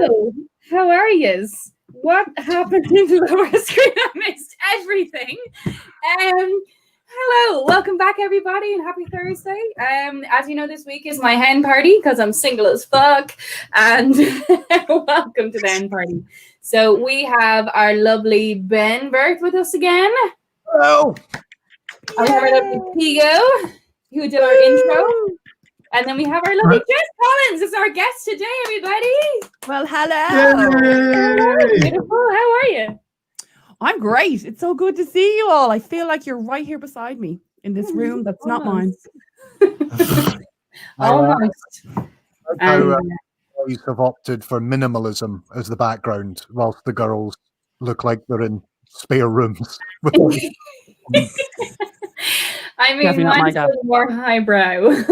Hello, how are yous? What happened in the lower screen? I missed everything. Hello, welcome back everybody and happy Thursday. As you know, this week is my hen party because I'm single as fuck. And welcome to the hen party. So we have our lovely Ben Burke with us again. Hello. And we have our lovely Keego, who did our intro. And then we have our lovely Jess Collins as our guest today, everybody. Well, hello. Hello, beautiful. How are you? I'm great. It's so good to see you all. I feel like you're right here beside me in this room that's not mine. Almost. Boys have opted for minimalism as the background, whilst the girls look like they're in spare rooms. I mean, mine's a little more highbrow.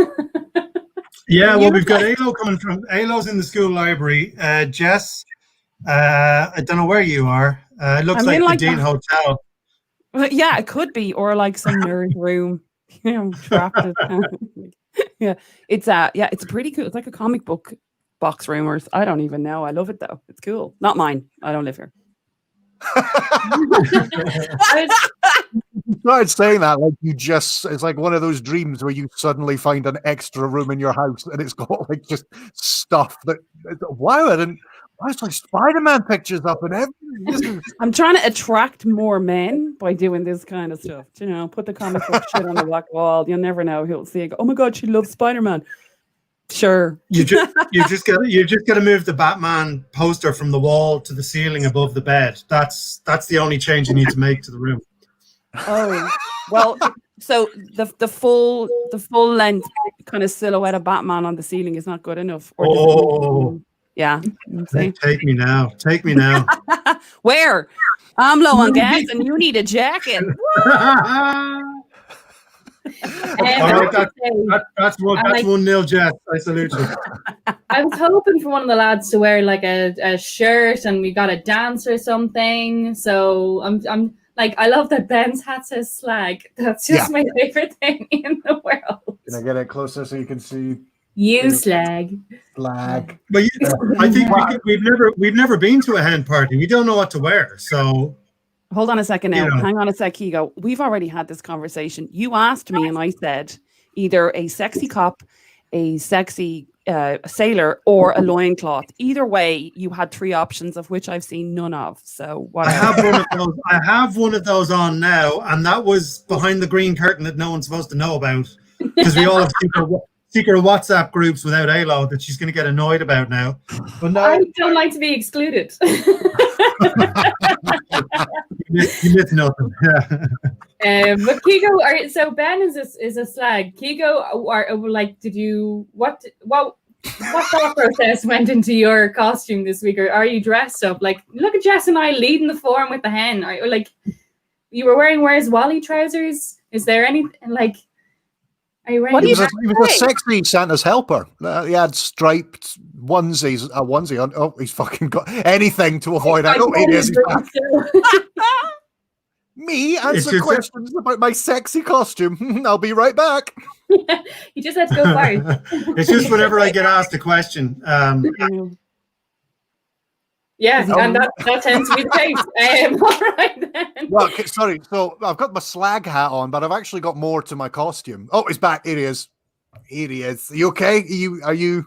Yeah, well, we've got Ailo coming from. Ailo's in the school library. Jess, I don't know where you are. It looks like the Dean Hotel. Well, yeah, it could be, or like some nerd room, you know, trapped. Yeah, it's pretty cool. It's like a comic book box room, or I don't even know. I love it though. It's cool. Not mine. I don't live here. Started saying that like it's like one of those dreams where you suddenly find an extra room in your house and it's got like just stuff that why is like Spider-Man pictures up and everything. I'm trying to attract more men by doing this kind of stuff. You know, put the comic book shit on the black wall. You'll never know who'll see it. Go, oh my god, she loves Spider-Man. Sure. You just gotta move the Batman poster from the wall to the ceiling above the bed. That's the only change you need to make to the room. Oh well, so the full length kind of silhouette of Batman on the ceiling is not good enough. Yeah. Take me now. Where? I'm low on gas and you need a jacket. That's 1-0, Jess. I salute you. I was hoping for one of the lads to wear like a shirt and we got a dance or something. So I'm like, I love that Ben's hat says slag. That's just my favorite thing in the world. Can I get it closer so you can see? You slag. Slag. But I think we've never been to a hen party. We don't know what to wear. So hold on a second now. Hang on a sec, Keego. We've already had this conversation. You asked me and I said either a sexy cop, a sexy sailor, or a loincloth. Either way, you had three options of which I've seen none of. So what I have one of those on now, and that was behind the green curtain that no one's supposed to know about. Because we all have secret WhatsApp groups without Ailo that she's going to get annoyed about now. But no, I don't like to be excluded. You missed nothing. But Keego, so Ben is a slag. Keego, what thought process went into your costume this week? Or are you dressed up? Like, look at Jess and I leading the form with the hen. Or like, you were wearing Where's Wally trousers? Is there any like? Are you wearing? He was a sexy Santa's helper. He had striped onesies, a onesie on. Oh, he's fucking got anything to avoid. Me answer questions about my sexy costume. I'll be right back. Yeah, you just had to go first. It's just whenever I get asked a question. Yeah, and that tends to be the case. All right then. Well, sorry. So I've got my slag hat on, but I've actually got more to my costume. Oh, it's back. Here he is. Are you okay? Are you?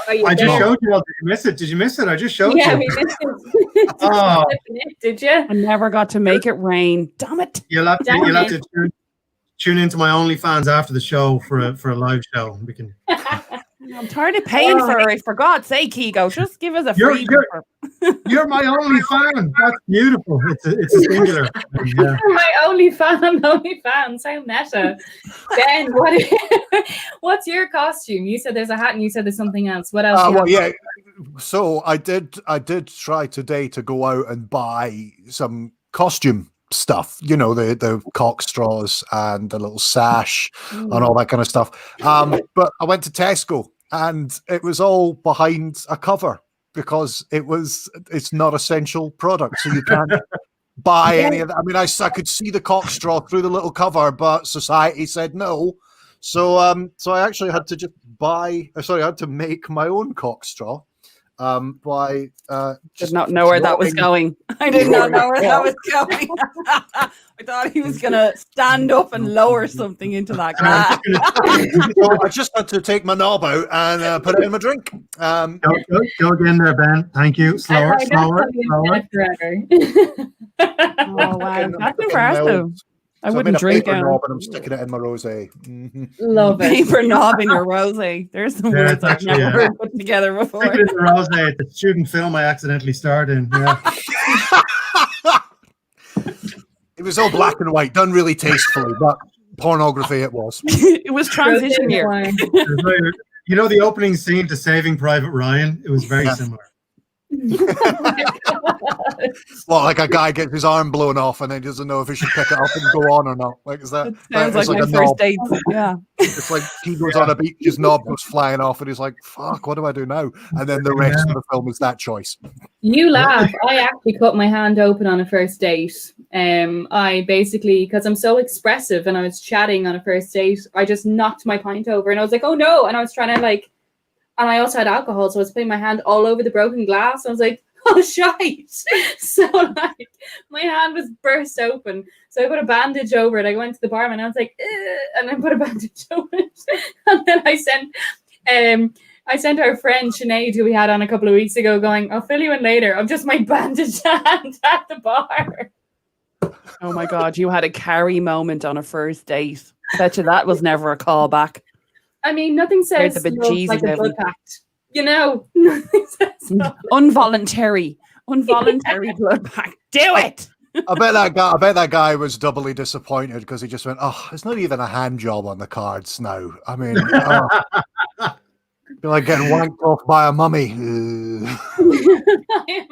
I just showed you. Did you miss it? Did you miss it? I just showed you. Yeah, we missed it. Oh. Did you? I never got to make it rain. Damn it! You'll have to tune into my OnlyFans after the show for a live show. We can. I'm tired of paying for it. For God's sake, Keego, just give us a free. You're my only fan. That's beautiful. It's a singular. Yeah. You're my only fan. How meta. Ben, what's your costume? You said there's a hat, and you said there's something else. What else? Well, yeah. So I did try today to go out and buy some costume stuff, you know, the cock straws and the little sash and all that kind of stuff. But I went to Tesco and it was all behind a cover because it's not essential product, so you can't buy any of that. I mean, I could see the cock straw through the little cover, but society said no. So I actually had to I had to make my own cock straw. by Did not know where that was going. I did not know where that was going. I thought he was going to stand up and lower something into that glass. So I just had to take my knob out and put it in my drink. Go again there, Ben. Thank you. Slower. Oh, wow. That's impressive. I wouldn't drink it. Knob and I'm sticking it in my rosé. Mm-hmm. Love it. Paper knob in your rosé. There's some words I've never put together before. Sticking in the rosé, the student film I accidentally starred in. Yeah. It was all black and white, done really tastefully, but pornography it was. It was transition year. You know the opening scene to Saving Private Ryan? It was very similar. Well, like a guy gets his arm blown off and then doesn't know if he should pick it up and go on or not. Like, is that sounds like my first date? Yeah. It's like he goes on a beach, his knob goes flying off, and he's like, "Fuck, what do I do now?" And then the rest of the film is that choice. You laugh. I actually cut my hand open on a first date. I basically, because I'm so expressive and I was chatting on a first date, I just knocked my pint over and I was like, "Oh no!" And I was trying to and I also had alcohol, so I was putting my hand all over the broken glass. I was like, "Oh shite!" So my hand was burst open. So I put a bandage over it. I went to the barman and I was like, and then put a bandage over it. And then I sent our friend Sinead, who we had on a couple of weeks ago, going, "I'll fill you in later of just my bandaged hand at the bar." Oh my God, you had a Carrie moment on a first date. I bet you that was never a callback. I mean, nothing says the love like a blood pact. You know, involuntary blood pact. Do it. I bet that guy was doubly disappointed because he just went, "Oh, it's not even a hand job on the cards now." I mean, feel like getting wanked off by a mummy.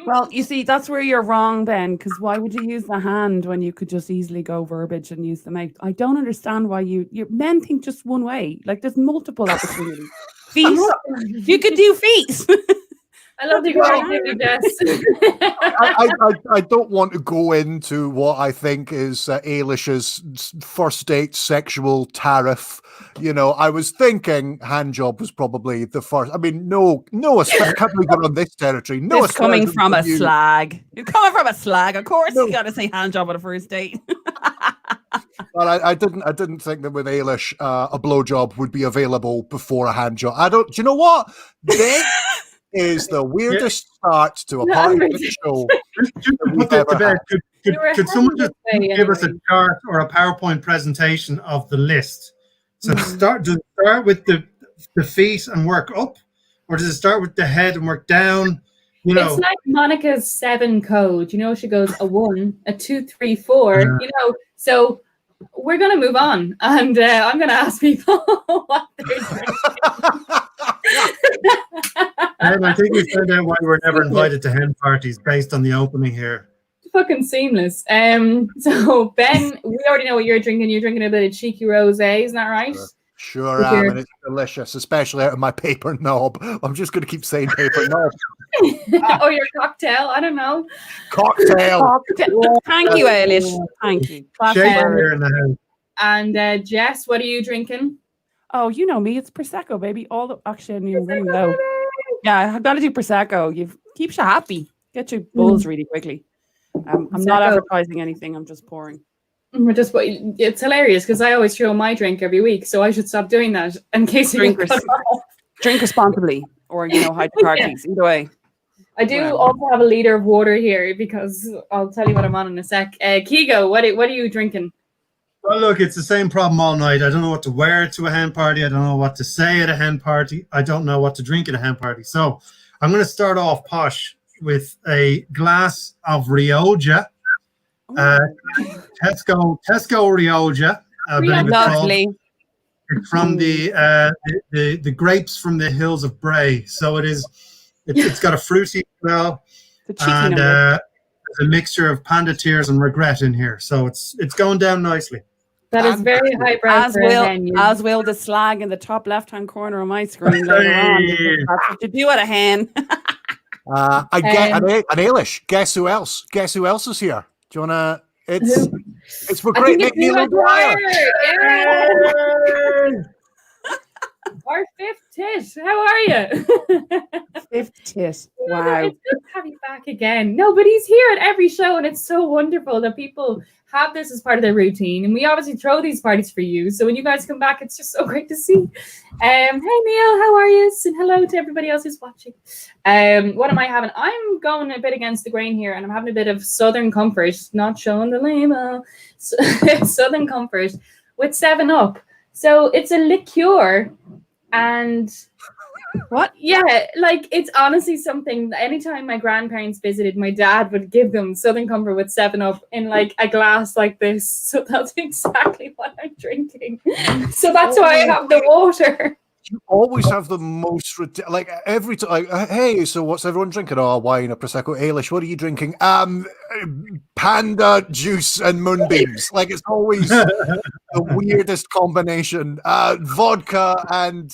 Well, you see, that's where you're wrong, Ben, because why would you use the hand when you could just easily go verbiage and use the mouth? I don't understand why you men think just one way. Like, there's multiple opportunities. Feet. You could do feet. I love the creativity, Jess. I don't want to go into what I think is Ailish's first date sexual tariff. You know, I was thinking handjob was probably the first. I mean, no, I can't believe we're on this territory. No, it's coming from a slag. You're coming from a slag. Of course, you got to say handjob on a first date. Well, I didn't think that with Ailish, a blowjob would be available before a handjob. Do you know what? This is the weirdest start to a party show. Could someone just give us a chart or a PowerPoint presentation of the list? So does it start with the feet and work up, or does it start with the head and work down? You know, it's like Monica's 7 code. You know, she goes a 1, a 2, 3, 4. You know, so we're gonna move on, and I'm gonna ask people what they're doing. And I think we found out why we're never invited to hen parties based on the opening here. Fucking seamless. So Ben, we already know what you're drinking. You're drinking a bit of cheeky rosé, isn't that right? Sure am, and it's delicious, especially out of my paper knob. I'm just going to keep saying paper knob. Oh, your cocktail? I don't know. Cocktail. Thank you, Ailish. Thank you. Here in the house. And Jess, what are you drinking? Oh, you know me. It's Prosecco, baby. Actually, I didn't even really know. Yeah, I've got to do Prosecco. Keeps you happy. Get your buzz really quickly. I'm not advertising anything. I'm just pouring. It's hilarious because I always throw my drink every week, so I should stop doing that in case you drink responsibly, or hide the parties. Either way. I do also have a liter of water here because I'll tell you what I'm on in a sec. Keego, what are you drinking? Well, look, it's the same problem all night. I don't know what to wear to a hen party. I don't know what to say at a hen party. I don't know what to drink at a hen party. So I'm going to start off posh with a glass of Rioja. Tesco Rioja. Lovely. From the grapes from the hills of Bray. So it's got a fruity smell. And there's a mixture of panda tears and regret in here. So it's going down nicely. That is very highbrow. As will the slag in the top left-hand corner of my screen later on. That's what you do at a hen. I get an Ailish. Guess who else? Guess who else is here? Do you wanna? It's for great Nick Neil O'Dwyer. our fifth tit. How are you? Fifth tit. Yeah, Wow. it's good to have you back again. No, but he's here at every show, and it's so wonderful that people have this as part of their routine. And we obviously throw these parties for you. So when you guys come back, it's just so great to see. Hey Neil, how are you? And hello to everybody else who's watching. What am I having? I'm going a bit against the grain here, and I'm having a bit of Southern Comfort, not showing the lame. Southern Comfort with 7-Up. So it's a liqueur, and What? yeah, like it's honestly something. Anytime my grandparents visited, my dad would give them Southern Comfort with 7-Up in like a glass like this. So that's exactly what I'm drinking. So that's why I have the water. You always have the most like every time. Hey, so what's everyone drinking? Oh, wine, a prosecco. Ailish, what are you drinking? Panda juice and moonbeams. Like it's always the weirdest combination. Vodka and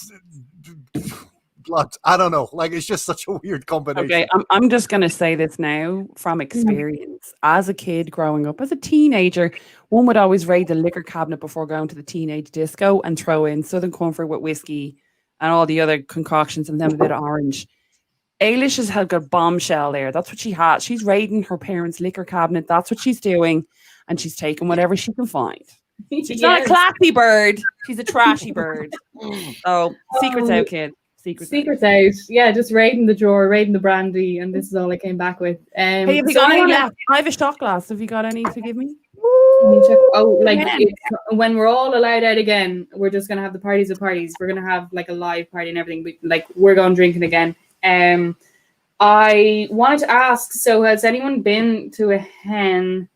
blood. I don't know. Like it's just such a weird combination. Okay, I'm just gonna say this now from experience. As a kid growing up, as a teenager, one would always raid the liquor cabinet before going to the teenage disco and throw in Southern Comfort with whiskey and all the other concoctions and then a bit of orange. Ailish has had a bombshell there. That's what she has. She's raiding her parents' liquor cabinet. That's what she's doing, and she's taking whatever she can find. She's not a classy bird. She's a trashy bird. So secrets out, kid. Secrets out. Yeah, just raiding the drawer, raiding the brandy, and this is all I came back with. Hey, have you got any left? I have a shot glass. Have you got any to give me? Let me check. Oh, like when we're all allowed out again, we're just gonna have the parties of parties. We're gonna have like a live party and everything. We're going drinking again. I wanted to ask. So, has anyone been to a hen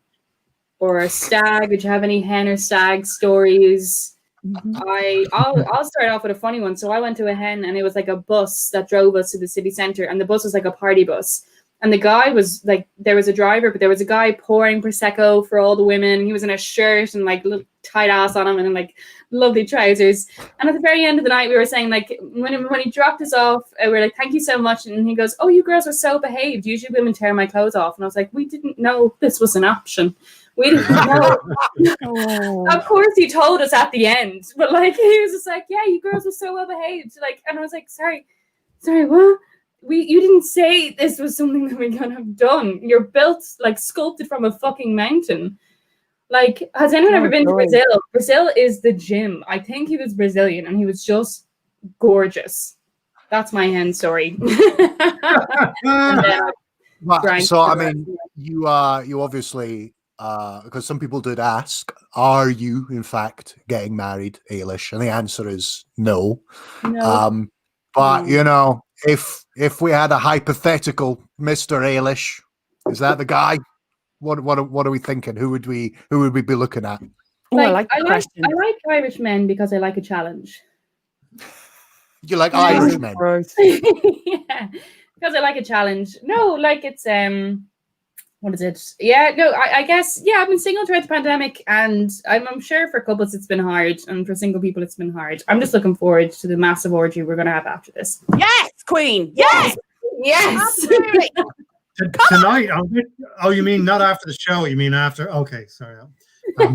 or a stag? Did you have any hen or stag stories? I'll start off with a funny one. So I went to a hen, and it was like a bus that drove us to the city center, and the bus was like a party bus. And the guy was like, there was a driver, but there was a guy pouring prosecco for all the women. He was in a shirt and like little tight ass on him, and then like lovely trousers. And at the very end of the night, we were saying like when he dropped us off, we were like, "Thank you so much." And he goes, "Oh, you girls are so behaved. Usually women tear my clothes off." And I was like, "We didn't know this was an option. We didn't know." Of course, he told us at the end, but like he was just like, "Yeah, you girls were so well behaved." Like, and I was like, "Sorry, what? You didn't say this was something that we're gonna have done. You're built like sculpted from a fucking mountain." Like, has anyone ever been to Brazil? Brazil is the gym. I think he was Brazilian, and he was just gorgeous. That's my hen story. So I mean, you obviously. Because some people did ask, are you in fact getting married, Ailish? And the answer is no. But you know, if we had a hypothetical Mr. Ailish, is that the guy? What are we thinking? Who would we be looking at? Like, I like Irish men because I like a challenge. You like Irish men? Yeah, because I like a challenge. No, like it's what is it? Yeah, no, I guess, yeah, I've been single throughout the pandemic, and I'm sure for couples it's been hard, and for single people it's been hard. I'm just looking forward to the massive orgy we're going to have after this. Yes, Queen! Yes! Yes! Tonight? Oh, you mean not after the show? You mean after? Okay, sorry. I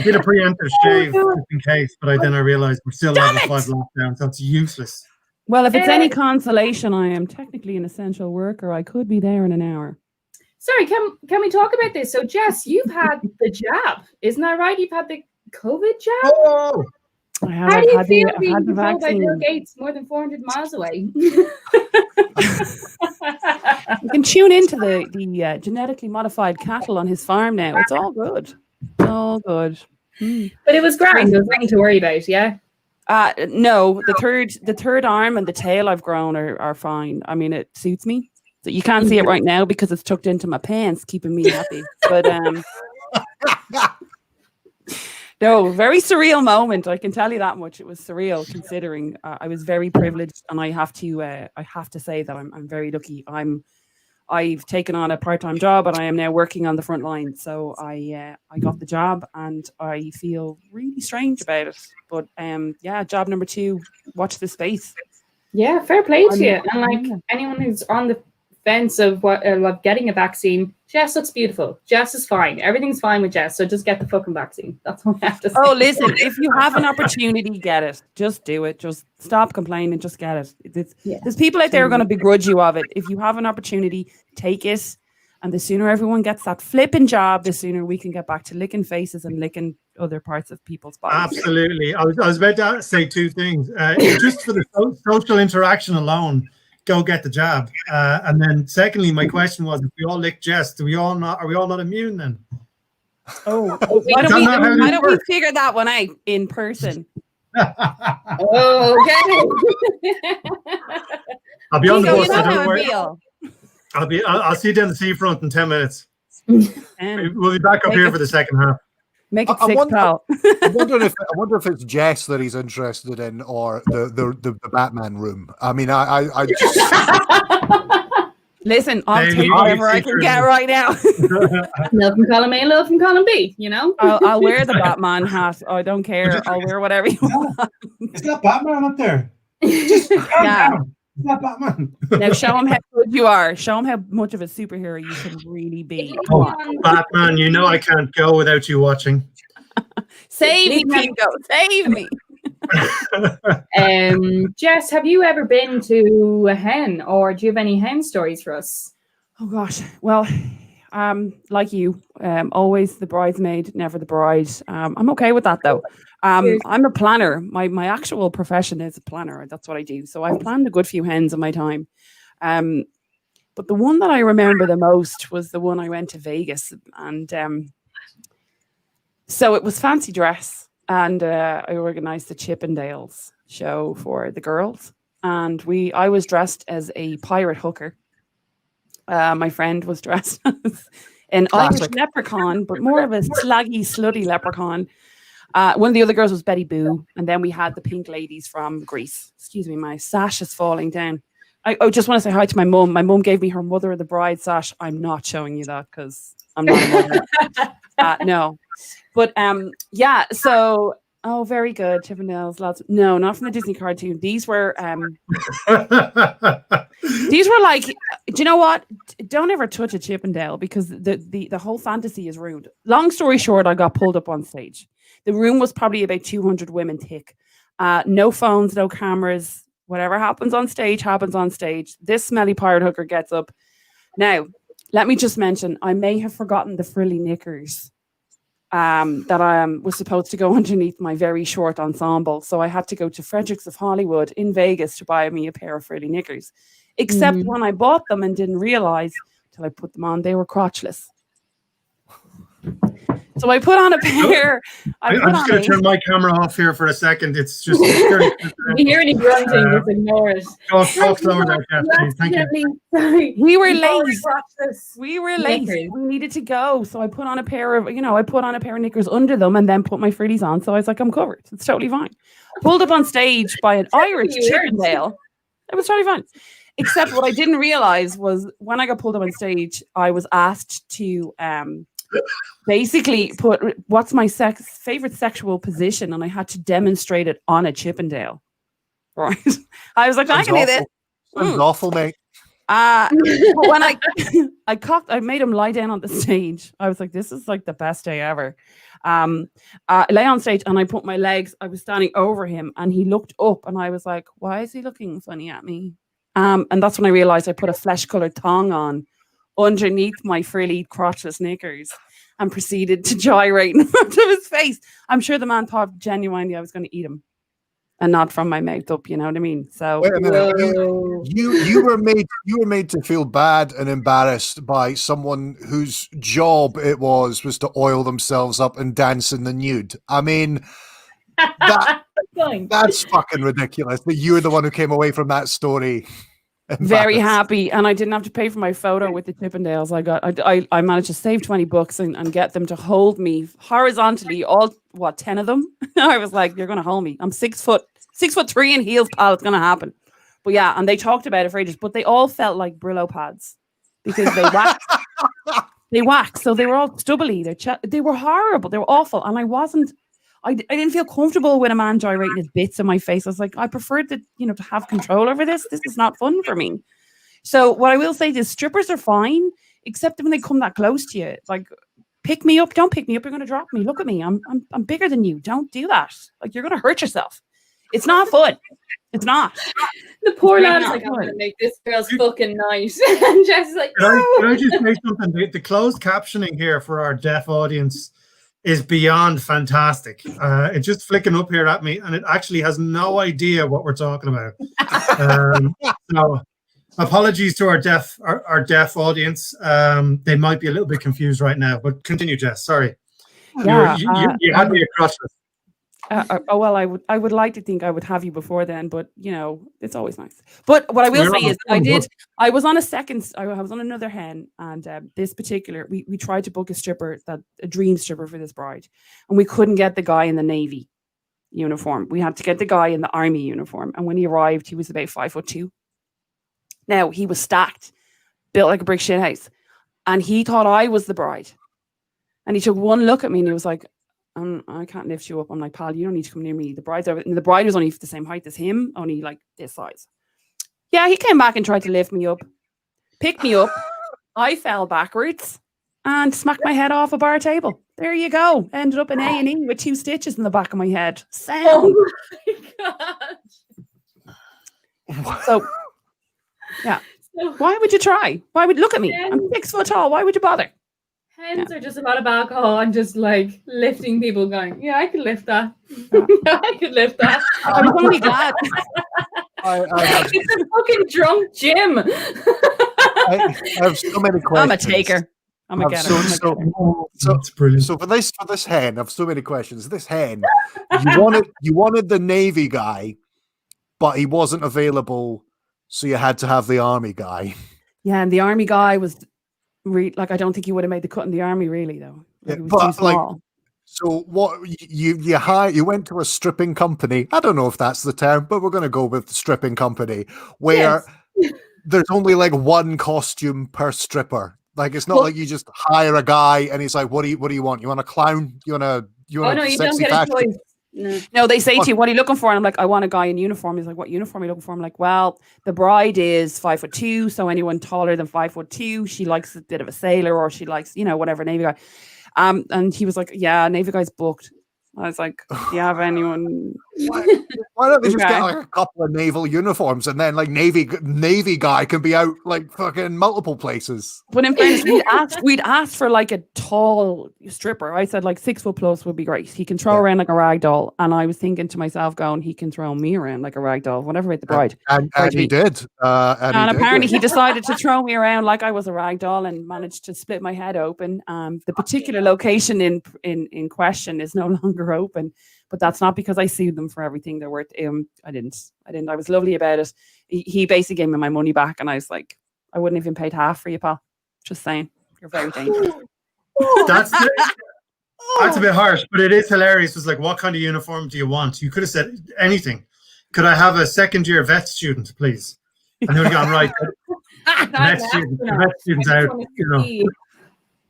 did a preemptive shave just in case, but then I realized we're still level 5 lockdown, so it's useless. Well, if it's any consolation, I am technically an essential worker. I could be there in an hour. Sorry, can we talk about this? So, Jess, you've had the jab, isn't that right? You've had the COVID jab? Oh! How do you feel being controlled by Bill Gates more than 400 miles away? You can tune into the genetically modified cattle on his farm now. It's all good. All good. But it was grand. There was nothing to worry about, yeah? No, the third arm and the tail I've grown are fine. I mean, it suits me. So you can't see it right now because it's tucked into my pants, keeping me happy. But no, very surreal moment. I can tell you that much. It was surreal, considering I was very privileged, and I have to say that I'm very lucky. I've taken on a part-time job, and I am now working on the front line. So I got the job, and I feel really strange about it. But yeah, job number 2. Watch the space. Yeah, fair play to you. And like anyone who's on the defense of getting a vaccine, Jess looks beautiful. Jess is fine. Everything's fine with Jess. So just get the fucking vaccine. That's what I have to say. Oh, listen, if you have an opportunity, get it. Just do it. Just stop complaining. Just get it. There's people out there who are going to begrudge you of it. If you have an opportunity, take it. And the sooner everyone gets that flipping job, the sooner we can get back to licking faces and licking other parts of people's bodies. Absolutely. I was about to say two things. Just for the social interaction alone, go get the jab. And then secondly, my question was, if we all lick Jess, are we all not immune then? Oh, why don't we figure that one out in person? Okay. I'll be on the bus. You know how I feel. I'll see you down the seafront in 10 minutes. We'll be back up here for the second half. Make it six, pal. I wonder if it's Jess that he's interested in, or the Batman room. I mean, I just listen. I'll take whatever I can get right now. Love from column A, love from column B. You know, I'll wear the Batman hat. I don't care. I'll wear whatever you want. It's not Batman up there. Yeah. It's not Batman. Now show him how good you are. Show him how much of a superhero you can really be. Oh, Batman, you know I can't go without you watching. Save me, Keego. Save me. Jess, have you ever been to a hen, or do you have any hen stories for us? Oh gosh. Well, like you, always the bridesmaid, never the bride. I'm okay with that though. I'm a planner. My actual profession is a planner. That's what I do. So I've planned a good few hens in my time. But the one that I remember the most was the one I went to Vegas, and so it was fancy dress, and I organized the Chippendales show for the girls, and I was dressed as a pirate hooker. My friend was dressed as an Irish leprechaun, but more of a slaggy, slutty leprechaun. One of the other girls was Betty Boo, and then we had the pink ladies from Greece. Excuse me, my sash is falling down. I just want to say hi to my mum. My mum gave me her Mother of the Bride sash. I'm not showing you that because I'm not a mother. No. But yeah, so very good. Chippendales, lots. No, not from the Disney cartoon. These were like, do you know what? Don't ever touch a Chippendale, because the whole fantasy is ruined. Long story short, I got pulled up on stage. The room was probably about 200 women thick. No phones, no cameras. Whatever happens on stage, happens on stage. This smelly pirate hooker gets up. Now, let me just mention, I may have forgotten the frilly knickers that I was supposed to go underneath my very short ensemble. So I had to go to Fredericks of Hollywood in Vegas to buy me a pair of frilly knickers. Except when I bought them and didn't realize till I put them on, they were crotchless. So I put on a pair. I'm just going to turn my camera off here for a second. It's just. You hear any grunting, just ignore it. Talk slower there, Kathleen. Thank you. Sorry. We were late. We We needed to go. So I put on a pair of, knickers under them and then put my frillies on. So I was like, I'm covered. It's totally fine. Pulled up on stage by an Irish Chippendale. It was totally fine. Except what I didn't realize was when I got pulled up on stage, I was asked to basically put what's my favorite sexual position, and I had to demonstrate it on a Chippendale. Right? I was like, I can do this. Sounds awful, mate. When I made him lie down on the stage. I was like, this is like the best day ever. I lay on stage and I put my legs. I was standing over him, and he looked up, and I was like, why is he looking funny at me? And that's when I realized I put a flesh-colored thong on underneath my frilly crotchless knickers and proceeded to gyrate in front of his face. I'm sure the man thought genuinely I was going to eat him, and not from my mouth up, you know what I mean? So wait a minute. You were made to feel bad and embarrassed by someone whose job it was to oil themselves up and dance in the nude. I mean, that's fucking ridiculous that you're the one who came away from that story very happy, and I didn't have to pay for my photo with the Chippendales. I managed to save $20 and get them to hold me horizontally, all 10 of them. I was like, you're gonna hold me. I'm 6'3" in heels, pal. It's gonna happen. But yeah, and they talked about it for ages, but they all felt like Brillo pads because they waxed. They waxed, so they were all stubbly. They were horrible. They were awful, and I didn't feel comfortable with a man gyrating his bits in my face. I was like, I preferred to have control over this. This is not fun for me. So what I will say is strippers are fine, except when they come that close to you. Like, pick me up. Don't pick me up. You're going to drop me. Look at me. I'm bigger than you. Don't do that. Like, you're going to hurt yourself. It's not fun. It's not. The poor It's lad's not like, I'm fun. going to make this girl's fucking night. And Jess is like, Can I just say something? The closed captioning here for our deaf audience is beyond fantastic. It's just flicking up here at me, and it actually has no idea what we're talking about. So apologies to our deaf audience. They might be a little bit confused right now, but continue, Jess. Sorry. Yeah, You had me across this. Well, I would like to think I would have you before then, but it's always nice. But what I will say is, I was on another hen, and this particular, we tried to book a dream stripper for this bride, and we couldn't get the guy in the Navy uniform. We had to get the guy in the Army uniform, and when he arrived, he was about 5'2". Now he was stacked, built like a brick shit house, and he thought I was the bride, and he took one look at me and he was like, I can't lift you up. I'm like, pal, you don't need to come near me. The bride's over, and the bride was only the same height as him, only like this size. Yeah, he came back and tried to lift me up, pick me up. I fell backwards and smacked my head off a bar table. There you go. Ended up in A&E with 2 stitches in the back of my head. Sound. oh my God. So, yeah. Why would you try? Why would look at me? I'm 6 foot tall. Why would you bother? Hens are just a lot of alcohol and just like lifting people going, yeah, I could lift that. Yeah, I could lift that. I'm only glad. It's a fucking drunk gym. I have so many questions. I'm a taker. I'm a getter. That's brilliant. So for this hen, I have so many questions. This hen, you wanted the Navy guy, but he wasn't available, so you had to have the Army guy. Yeah, and the Army guy was I don't think he would have made the cut in the Army, really, though. Like, Yeah, he was too small. So what you went to a stripping company. I don't know if that's the term, but we're going to go with the stripping company where there's only like one costume per stripper. Like it's not like you just hire a guy and he's like, what do you want? You want a clown? You want a you don't get a choice. No, they say to you, what are you looking for? And I'm like, I want a guy in uniform. He's like, what uniform are you looking for? I'm like, well, the bride is 5'2", so anyone taller than 5'2", she likes a bit of a sailor, or she likes, whatever, Navy guy. And he was like, yeah, Navy guy's booked. I was like, do you have anyone? Why don't they just get like a couple of naval uniforms and then like Navy guy can be out like fucking multiple places? But in fairness, we'd asked for like a tall stripper. I said like 6 foot plus would be great. He can throw around like a rag doll. And I was thinking to myself, going, he can throw me around like a rag doll, whatever about the bride. And he did. And apparently he decided to throw me around like I was a rag doll and managed to split my head open. The particular location in question is no longer open, but that's not because I sued them for everything they're worth. I didn't. I was lovely about it. He basically gave me my money back, and I was like, I wouldn't even paid half for you, pal. Just saying, you're very dangerous. That's a bit harsh, but it is hilarious. It was like, what kind of uniform do you want? You could have said anything. Could I have a second-year vet student, please? And they would have gone, right. The vet student's out.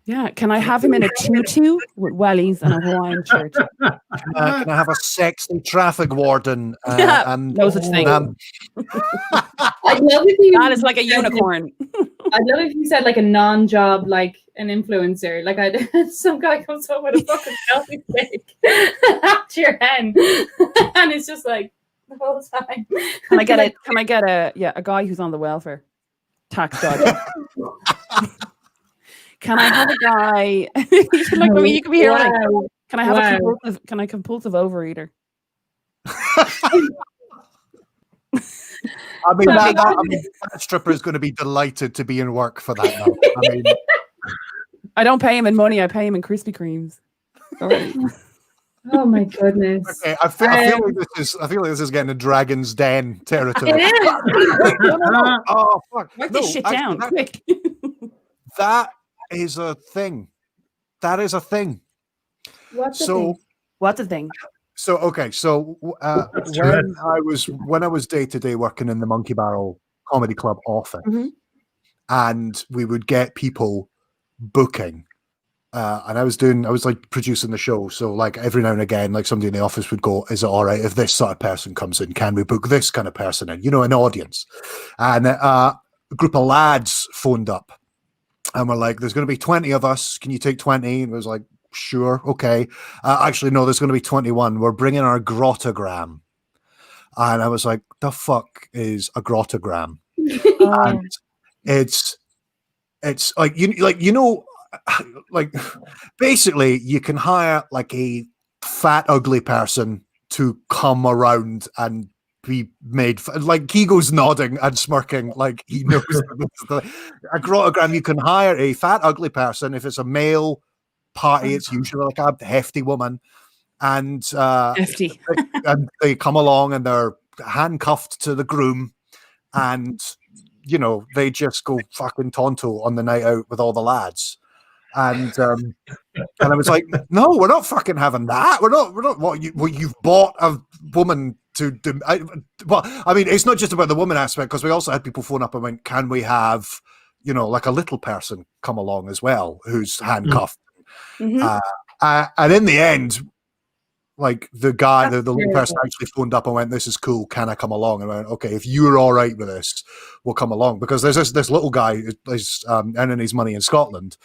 Yeah, can I have him in a tutu with wellies and a Hawaiian shirt? Can I have a sexy traffic warden? And no such thing. I'd love if you. That is like a unicorn. I'd love if you said like a non-job, like an influencer. Like some guy comes up with a fucking selfie stick at your hen, and it's just like the whole time. Can I get a guy who's on the welfare tax dodger? Can I have a guy? You can be here. Like, can I have a compulsive overeater? That stripper is going to be delighted to be in work for that now. I don't pay him in money. I pay him in Krispy Kremes. Oh my goodness! Okay, I feel like this is getting a Dragon's Den territory. It is. Oh fuck! Write this shit down quick. That is a thing. That is a thing. What's the thing? What's the thing? So okay, so when I was day to day working in the Monkey Barrel Comedy Club office, and we would get people booking, and I was like producing the show. So like every now and again, like somebody in the office would go, "Is it all right if this sort of person comes in? Can we book this kind of person in? An audience?" And group of lads phoned up and we're like, there's going to be 20 of us. Can you take 20? And it was like, sure, okay. Actually, no, there's going to be 21. We're bringing our grottogram. And I was like, the fuck is a grottogram? And it's like, basically you can hire like a fat, ugly person to come around and be made like Keego's nodding and smirking like he knows. A grottogram, you can hire a fat, ugly person. If it's a male party, it's usually like a hefty woman, and Hefty. and they come along and they're handcuffed to the groom, and you know they just go fucking tonto on the night out with all the lads. And I was like, no, we're not fucking having that. We're not. What you've bought a woman to do. I mean, it's not just about the woman aspect, because we also had people phone up and went, can we have, like a little person come along as well who's handcuffed? Mm-hmm. And in the end, like the guy, the little person actually phoned up and went, this is cool. Can I come along? And I went, okay, if you're all right with this, we'll come along, because there's this little guy who's earning his money in Scotland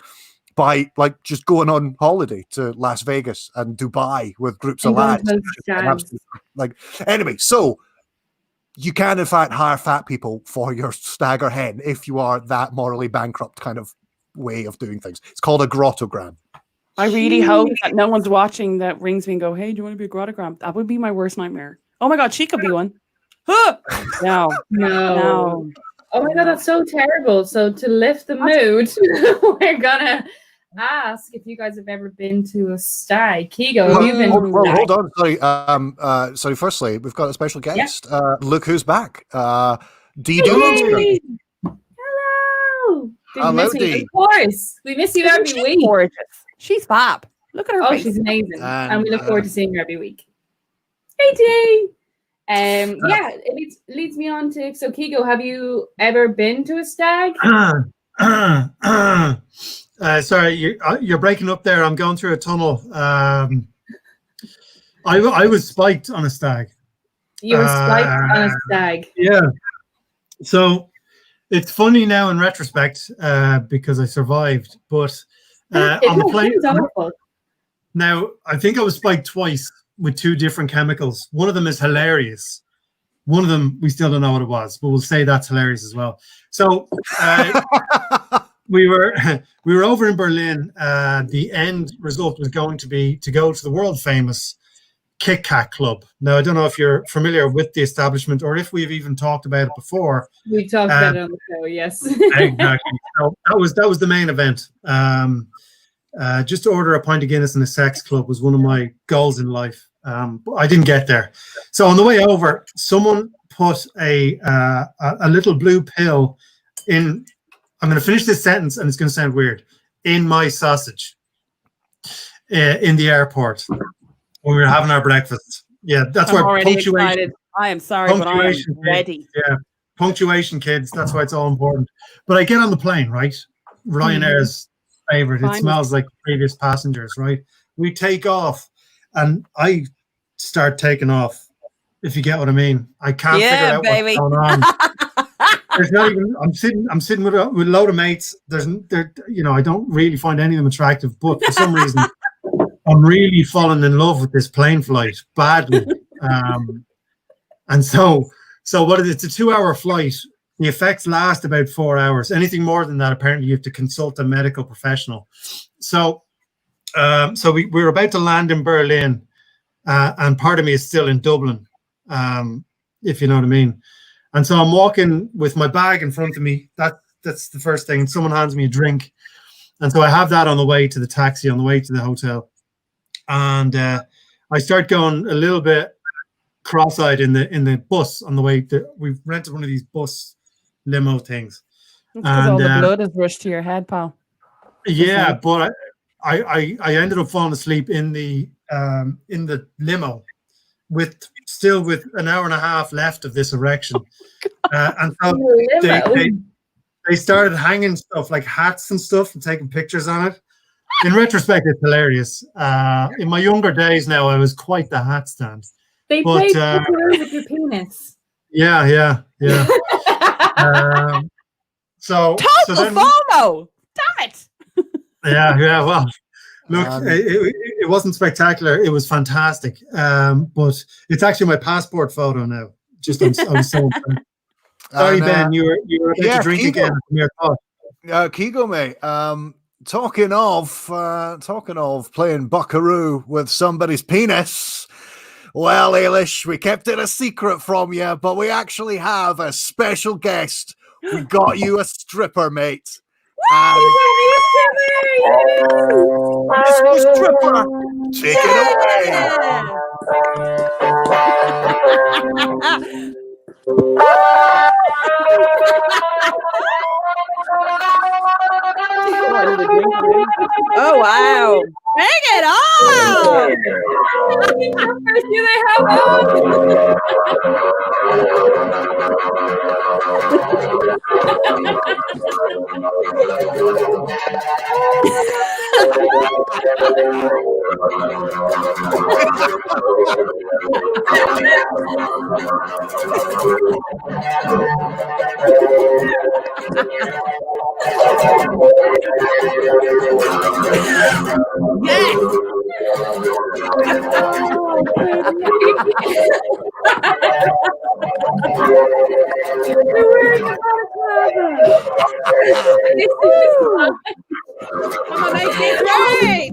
by like just going on holiday to Las Vegas and Dubai with groups of lads. Like, anyway, so you can in fact hire fat people for your stagger hen if you are that morally bankrupt kind of way of doing things. It's called a grottogram. I really hope that no one's watching that rings me and go, hey, do you want to be a grottogram? That would be my worst nightmare. Oh my God, she could be one. No. Oh my God, that's so terrible. So to lift the mood, we're gonna ask if you guys have ever been to a stag. Keego, have you been? Hold on, sorry. Firstly, we've got a special guest. Yeah. Look who's back. Dee Doolittle. Hello. Hello, Dee. Of course, we miss you every week. Gorgeous. She's fab. Look at her face. She's amazing, and we look forward to seeing her every week. Hey, Dee. Yeah, it leads me on to, so Keego, have you ever been to a stag? Sorry, you're breaking up there. I'm going through a tunnel. I was spiked on a stag. You were spiked on a stag. Yeah. So it's funny now in retrospect because I survived, but on the plane. Now, I think I was spiked twice with two different chemicals. One of them is hilarious. One of them, we still don't know what it was, but we'll say that's hilarious as well. So we were over in Berlin. The end result was going to be to go to the world famous Kit Kat Club. Now, I don't know if you're familiar with the establishment or if we've even talked about it before. We talked about it on the show, yes. Exactly. So that was the main event. Just to order a pint of Guinness in a sex club was one of my goals in life. But I didn't get there. So on the way over, someone put a little blue pill in. I'm going to finish this sentence, and it's going to sound weird. In my sausage, in the airport when we were having our breakfast. Yeah, that's why punctuation. Excited. I am sorry, but I am ready. Yeah, punctuation, kids. That's why it's all important. But I get on the plane, right? Ryanair's favorite. It smells like previous passengers, right? We take off, and I start taking off. If you get what I mean, I can't figure out what's going on. There's not even. I'm sitting with a load of mates. I don't really find any of them attractive, but for some reason, I'm really falling in love with this plane flight badly. And so what is it? It's a 2-hour flight. The effects last about 4 hours. Anything more than that, apparently, you have to consult a medical professional. So we were about to land in Berlin, and part of me is still in Dublin, if you know what I mean. And so I'm walking with my bag in front of me. That's the first thing. And someone hands me a drink. And so I have that on the way to the taxi, on the way to the hotel. And I start going a little bit cross-eyed in the bus on the way. We've rented one of these bus limo things. Because all the blood has rushed to your head, pal. Yeah, but I ended up falling asleep in the limo with an hour and a half left of this erection. And so they started hanging stuff like hats and stuff and taking pictures on it. In retrospect, it's hilarious. In my younger days now, I was quite the hat stand. They played with your penis. Yeah. So Total then, FOMO. Damn it. yeah. Well, look, it wasn't spectacular. It was fantastic. But it's actually my passport photo now. I was so impressed. Sorry, Ben, you were about to drink Keego. again from your thought. Keego, mate. Talking of playing buckaroo with somebody's penis. Well, Ailish, we kept it a secret from you, but we actually have a special guest. We got you a stripper, mate. Mr. Stripper, take it Oh wow! Bring it on! Do they have Come on, make it right!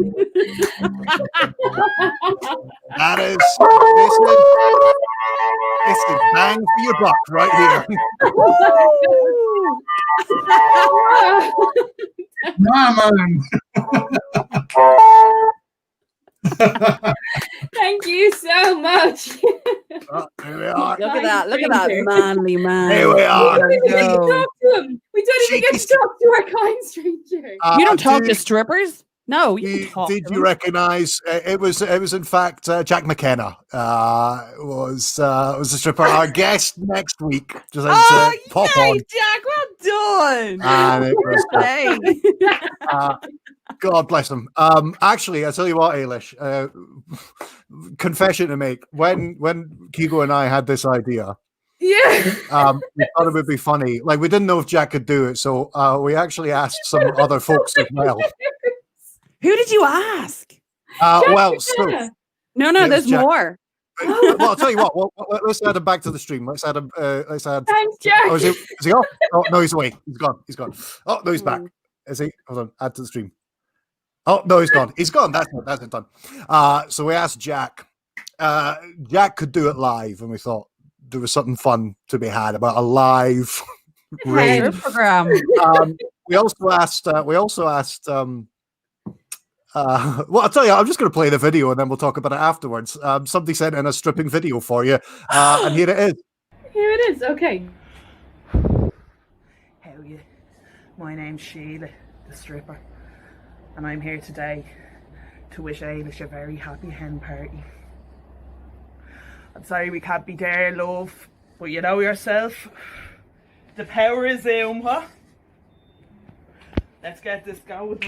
That is, this is bang for your buck right here. Man. Thank you so much. Here we are. Look at that manly man. Here we are. We don't even talk to him. We don't even get to talk to our kind stranger. You don't talk to strippers? No, you talk did to you them. recognize it was in fact Jack McKenna was a stripper, our guest next week. Just pop on. Jack, well done. And it was Hey. God bless him. Actually, I tell you what, Ailish, confession to make. When Keego and I had this idea, Yeah. we thought it would be funny. Like, we didn't know if Jack could do it, so we actually asked some other folks as well. Who did you ask? Well, so No, Yeah, there's Jack. more. well, I'll tell you what. Let's add him back to the stream. Let's add him. Let's add. Thanks, Jack. Oh, is he off? Oh no, he's away. He's gone. He's gone. Oh no, he's back. Is he? Hold on. Add to the stream. Oh no, he's gone. He's gone. That's it done. So we asked Jack. Jack could do it live, and we thought there was something fun to be had about a live raid. Program. We also asked. Well, I'll tell you, I'm just going to play the video and then we'll talk about it afterwards. Somebody sent in a stripping video for you, and here it is. Here it is. Okay. How are you? My name's Sheila, the stripper, and I'm here today to wish Ailish a very happy hen party. I'm sorry we can't be there, love, but you know yourself, the power is Zoom, huh? Let's get this going.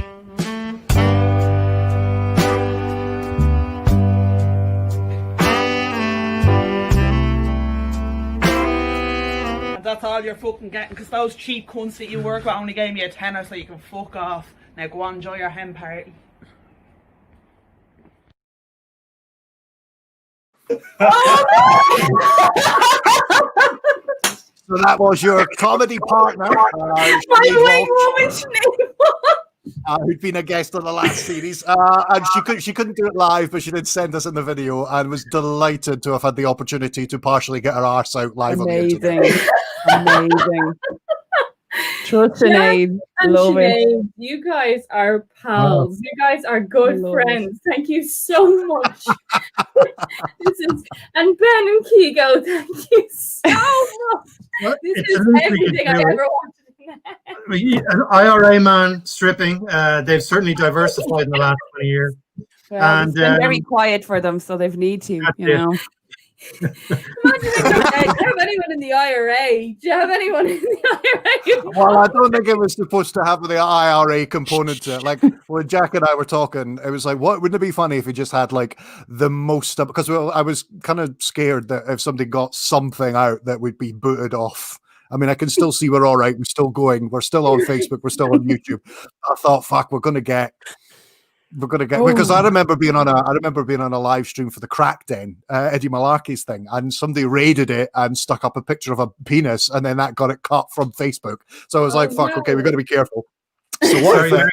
That's all you're fucking getting, because those cheap cunts that you work with only gave me a tenner so you can fuck off. Now go on, enjoy your hen party. So that was your comedy partner, who'd been a guest on the last series, and she couldn't do it live, but she did send us in the video and was delighted to have had the opportunity to partially get her arse out live on the internet. Amazing. Trust Sinead. And Love it. Sinead, you guys are pals. You guys are good friends. Thank you so much. And Ben and Keego, thank you so much. This is everything I ever wanted. An IRA man stripping. They've certainly diversified in the last 20 years. Well, And, it's been very quiet for them, so they've need to, you know. Do you have anyone in the IRA? Do you have anyone in the IRA? Well, I don't think it was supposed to have the IRA component to it. Like when Jack and I were talking, it was like, what wouldn't it be funny if we just had like the most stuff? Because I was kind of scared that if somebody got something out, that we'd be booted off I mean, I can still see we're all right. We're still going. We're still on Facebook. We're still on YouTube. I thought, fuck, we're gonna get because I remember being on a live stream for the Crack Den, Eddie Malarkey's thing, and somebody raided it and stuck up a picture of a penis, and then that got it cut from Facebook. So I was like, fuck, okay, we got to be careful. So what? Sorry,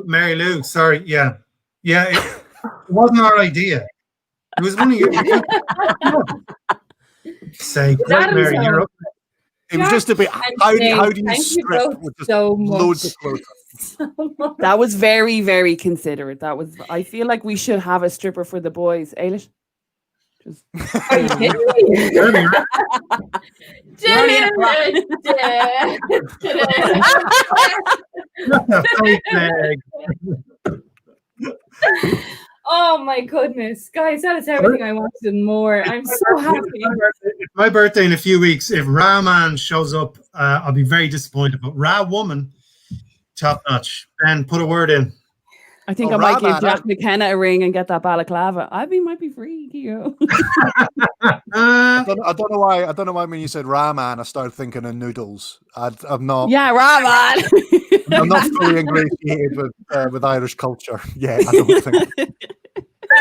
Mary Lou. Sorry, yeah. It wasn't our idea. It was one of your. Say, Mary, you're up. It was just a bit. How do you strip with just loads of clothes? That was very, very considerate. I feel like we should have a stripper for the boys. Ailish? Are you kidding me? Oh my goodness, guys, that is everything I wanted and more. I'm so happy. It's my birthday in a few weeks. If Ra Man shows up, I'll be very disappointed. But Ra Woman, top notch. Ben, put a word in. I think I might give Jack McKenna a ring and get that balaclava. Might be free, Keego. I don't know why. I don't know why when you said Raman, I started thinking of noodles. I'm not. Yeah, Raman. I'm not fully ingratiated with Irish culture. Yeah, I don't think.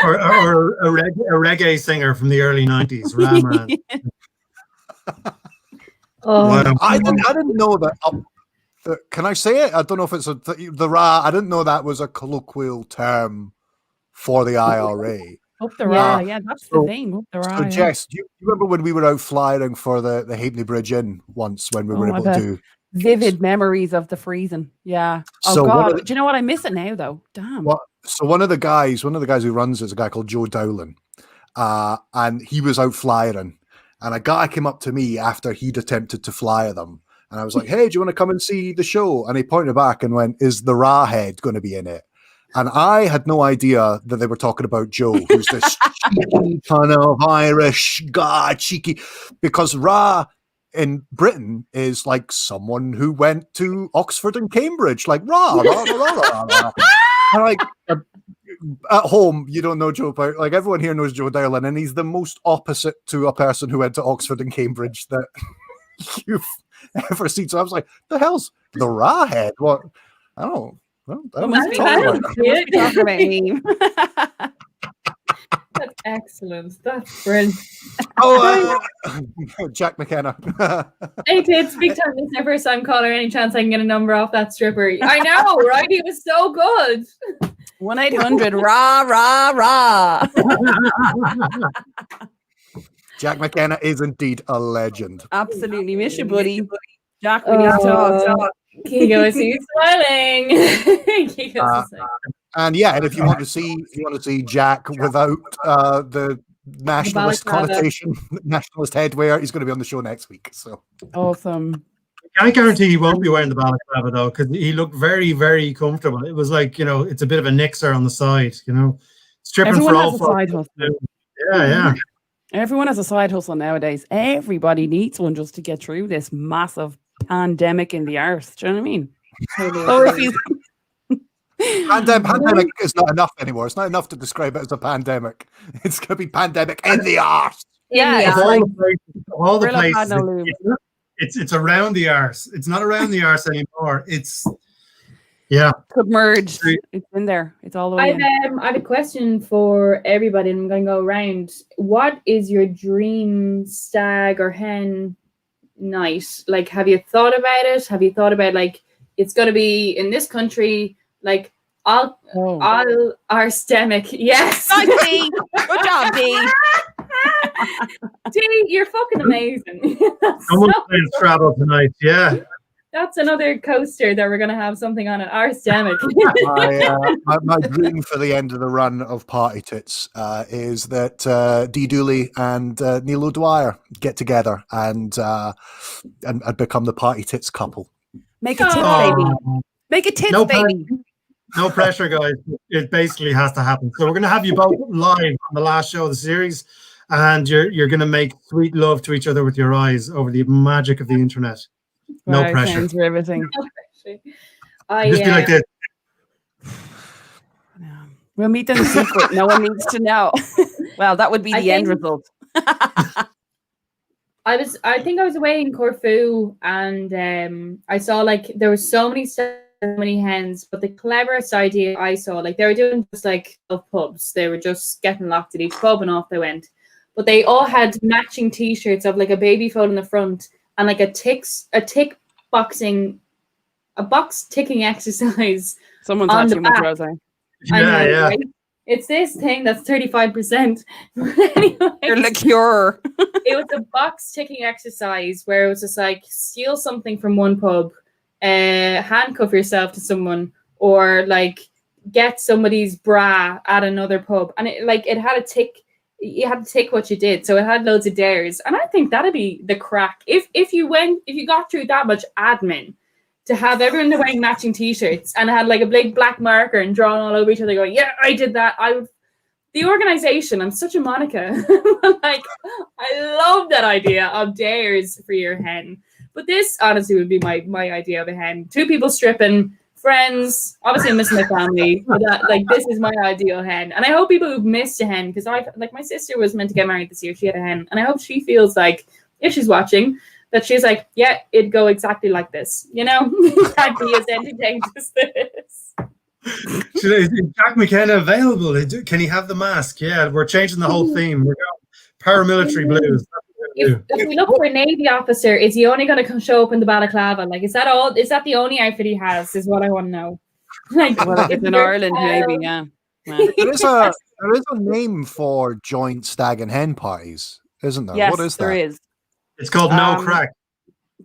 Or a reggae singer from the early 90s, Raman. Wow. I didn't know that. Can I say it? I don't know if it's the Ra. I didn't know that was a colloquial term for the IRA. Up the Ra, yeah, that's the thing. Up the Ra. So, Jess, do you remember when we were out flying for the Halfpenny Bridge Inn once when we were able to? Vivid memories of the freezing. Yeah. Oh so God. Do you know what? I miss it now though. Damn. So one of the guys who runs it is a guy called Joe Dowling, and he was out flying, and a guy came up to me after he'd attempted to fly them. And I was like, hey, do you want to come and see the show? And he pointed back and went, is the Ra head going to be in it? And I had no idea that they were talking about Joe, who's this cheeky kind of Irish guy, cheeky. Because Ra in Britain is like someone who went to Oxford and Cambridge, like Ra, Ra, Ra, Ra, Ra. And like at home, you don't know Joe, but like everyone here knows Joe Dowling, and he's the most opposite to a person who went to Oxford and Cambridge that you've ever seen. So I was like, the hell's the Ra head? What? I don't know. Well, that's excellent. That's brilliant. Jack McKenna. Hey, kids, big time listener, first time caller. Any chance I can get a number off that stripper? I know, right? He was so good. 1-800-RA-RA-RA. Jack McKenna is indeed a legend. Absolutely. Miss you, buddy. Jack, we need to talk. Keego, I see you smiling. And yeah, and if you want to see Jack without the nationalist connotation, nationalist headwear, he's going to be on the show next week. So awesome. I guarantee he won't be wearing the balaclava though, because he looked very, very comfortable. It was like, it's a bit of a nixer on the side, stripping everyone for has all a side hustle. Yeah. Everyone has a side hustle nowadays. Everybody needs one just to get through this massive pandemic in the arse. Do you know what I mean? Or if you pandemic is not enough anymore. It's not enough to describe it as a pandemic. It's going to be pandemic in the arse. Yeah, all the places. It's around the arse. It's not around the arse anymore. It's submerged. It's in there. It's all the way in. I have a question for everybody, and I'm going to go around. What is your dream stag or hen night? Like, have you thought about it? Have you thought about like it's going to be in this country? Like, all arsemic. Yes. Nice, D. Good job, D. D, you're fucking amazing. Someone's playing Scrabble tonight. Yeah. That's another coaster that we're going to have something on it. Arsemic. My dream for the end of the run of Party Tits is that Dee Dooley and Neil O'Dwyer get together and become the Party Tits couple. Make a tits baby. Make a tits baby. No pressure, guys. It basically has to happen. So we're going to have you both live on the last show of the series, and you're going to make sweet love to each other with your eyes over the magic of the internet. No pressure. Sounds riveting. No pressure. Just be like this. We'll meet them in secret. No one needs to know. Well, that would be the end result. I think I was away in Corfu, and I saw like there were so many hens, but the cleverest idea I saw, like they were doing just like pubs. They were just getting locked at each pub and off they went. But they all had matching T-shirts of like a baby foal in the front and like a box ticking exercise. Someone's on watching the with back. Rose. I know, Yeah. right? It's this thing that's 35%. Anyway, You're the cure. it was a box ticking exercise where it was just like steal something from one pub, handcuff yourself to someone, or like get somebody's bra at another pub, and it had a tick. You had to tick what you did, so it had loads of dares, and I think that'd be the crack if you got through that much admin to have everyone wearing matching T-shirts and had like a big black marker and drawn all over each other going, yeah, I did that. The organization, I'm such a Monica. Like, I love that idea of dares for your hen. But this honestly would be my idea of a hen. 2 people stripping, friends, obviously I'm missing my family. But this is my ideal hen. And I hope people who've missed a hen, because my sister was meant to get married this year. She had a hen. And I hope she feels like, if she's watching, that she's like, yeah, it'd go exactly like this. You know, that'd be as entertaining as this. Is Jack McKenna available? Can he have the mask? Yeah, we're changing the whole theme. We're going paramilitary blues. If we look for a Navy officer, is he only going to show up in the balaclava? Like, is that all? Is that the only outfit he has? Is what I want to know. Like, Well, if it's in Ireland, maybe, yeah. There is a name for joint stag and hen parties, isn't there? Yes, What is that? there is. It's called No Crack.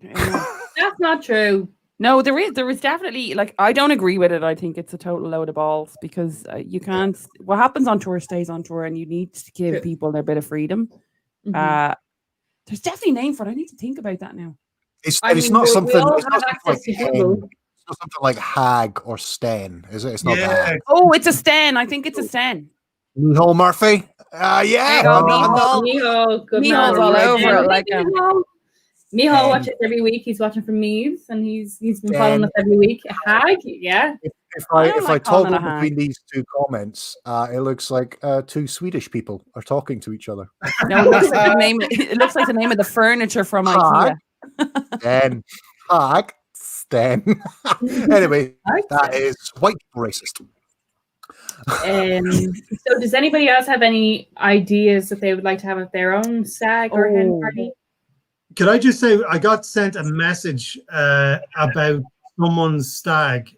That's not true. No, there is definitely, like, I don't agree with it. I think it's a total load of balls because you can't, what happens on tour stays on tour, and you need to give True. people their bit of freedom. Mhm. There's definitely a name for it. I need to think about that now. It's I not mean, we something. all It's not have something access like to hen. Google. It's not something like hag or sten, is it? It's not Yeah. that. Oh, it's a Stan. I think it's a Stan. Micheál Murphy. Yeah. There you go, Micheál. Micheál, good Micheál's man. all over Yeah, it, like, Micheál watches every week. He's watching from Meath, and he's been following us every week. A hag, yeah. If I I don't like calling toggle it a hag. between these 2 comments, it looks like 2 Swedish people are talking to each other. No, it looks like the name. It looks like the name of the furniture from IKEA. Then hag, sten. Anyway, that is white racist. So does anybody else have any ideas that they would like to have at their own stag or hen party? Could I just say, I got sent a message about someone's stag.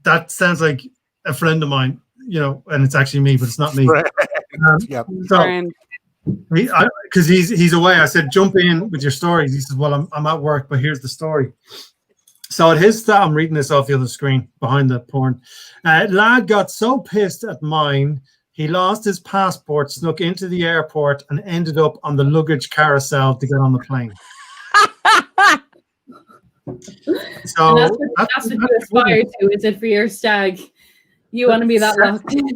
That sounds like a friend of mine, and it's actually me, but it's not me. Yep. So, because he's away, I said, jump in with your stories. He says, well, I'm at work, but here's the story. So at his style, I'm reading this off the other screen behind the porn. Lad got so pissed at mine, he lost his passport, snuck into the airport, and ended up on the luggage carousel to get on the plane. So And that's what you aspire to, is it, for your stag? You want to be that locked in?